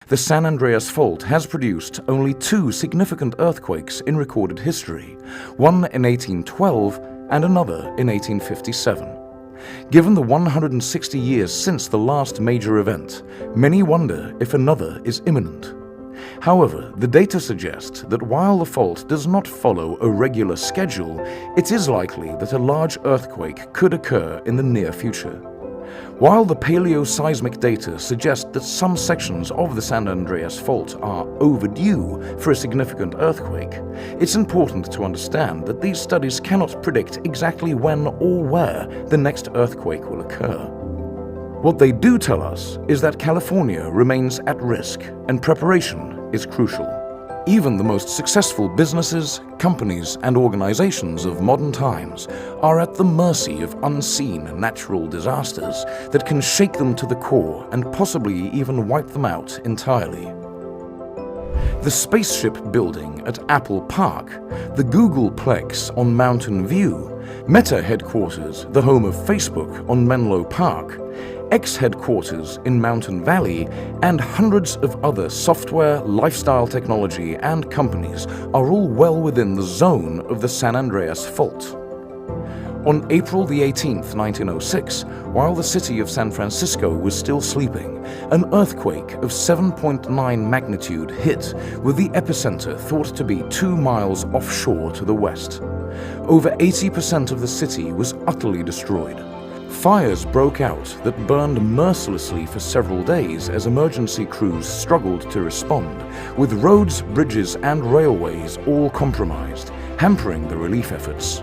The San Andreas Fault has produced only 2 significant earthquakes in recorded history, one in 1812 and another in 1857. Given the 160 years since the last major event, many wonder if another is imminent. However, the data suggest that while the fault does not follow a regular schedule, it is likely that a large earthquake could occur in the near future. While the paleoseismic data suggest that some sections of the San Andreas Fault are overdue for a significant earthquake, it's important to understand that these studies cannot predict exactly when or where the next earthquake will occur. What they do tell us is that California remains at risk and preparation is crucial. Even the most successful businesses, companies, and organizations of modern times are at the mercy of unseen natural disasters that can shake them to the core and possibly even wipe them out entirely. The spaceship building at Apple Park, the Googleplex on Mountain View, Meta headquarters, the home of Facebook, on Menlo Park, X headquarters in Mountain Valley, and hundreds of other software, lifestyle technology, and companies are all well within the zone of the San Andreas Fault. On April the 18th, 1906, while the city of San Francisco was still sleeping, an earthquake of 7.9 magnitude hit, with the epicenter thought to be 2 miles offshore to the west. Over 80% of the city was utterly destroyed. Fires broke out that burned mercilessly for several days as emergency crews struggled to respond, with roads, bridges, and railways all compromised, hampering the relief efforts.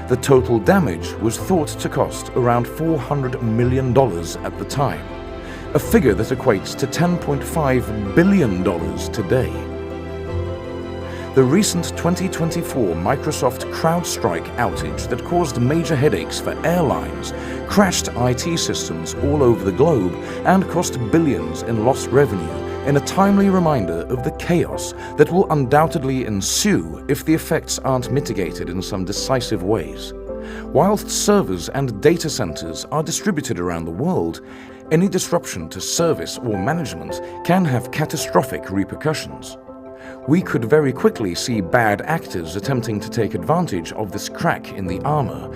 The total damage was thought to cost around $400 million at the time, a figure that equates to $10.5 billion today. The recent 2024 Microsoft Crowdstrike outage that caused major headaches for airlines, crashed IT systems all over the globe, and cost billions in lost revenue, in a timely reminder of the chaos that will undoubtedly ensue if the effects aren't mitigated in some decisive ways. Whilst servers and data centers are distributed around the world, any disruption to service or management can have catastrophic repercussions. We could very quickly see bad actors attempting to take advantage of this crack in the armor.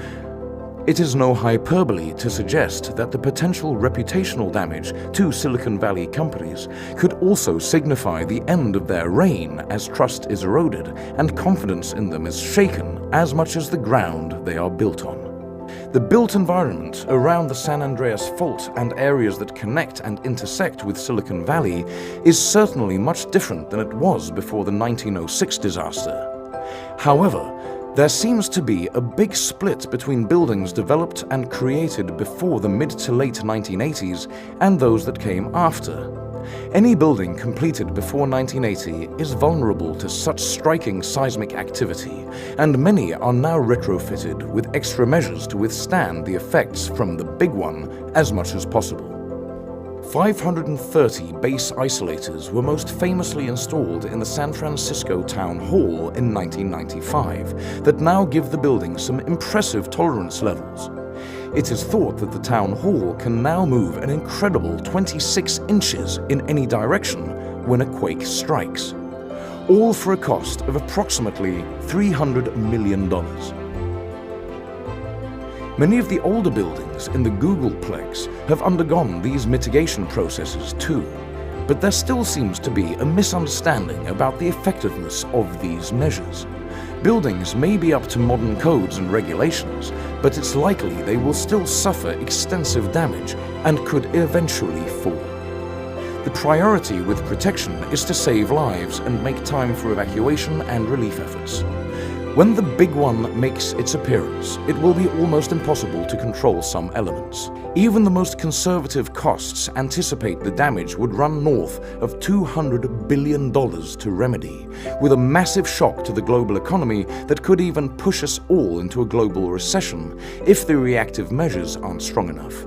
It is no hyperbole to suggest that the potential reputational damage to Silicon Valley companies could also signify the end of their reign as trust is eroded and confidence in them is shaken as much as the ground they are built on. The built environment around the San Andreas Fault and areas that connect and intersect with Silicon Valley is certainly much different than it was before the 1906 disaster. However, there seems to be a big split between buildings developed and created before the mid to late 1980s and those that came after. Any building completed before 1980 is vulnerable to such striking seismic activity, and many are now retrofitted with extra measures to withstand the effects from the big one as much as possible. 530 base isolators were most famously installed in the San Francisco Town Hall in 1995 that now give the building some impressive tolerance levels. It is thought that the Town Hall can now move an incredible 26 inches in any direction when a quake strikes, all for a cost of approximately $300 million. Many of the older buildings in the Googleplex have undergone these mitigation processes too, but there still seems to be a misunderstanding about the effectiveness of these measures. Buildings may be up to modern codes and regulations, but it's likely they will still suffer extensive damage and could eventually fall. The priority with protection is to save lives and make time for evacuation and relief efforts. When the big one makes its appearance, it will be almost impossible to control some elements. Even the most conservative costs anticipate the damage would run north of $200 billion to remedy, with a massive shock to the global economy that could even push us all into a global recession if the reactive measures aren't strong enough.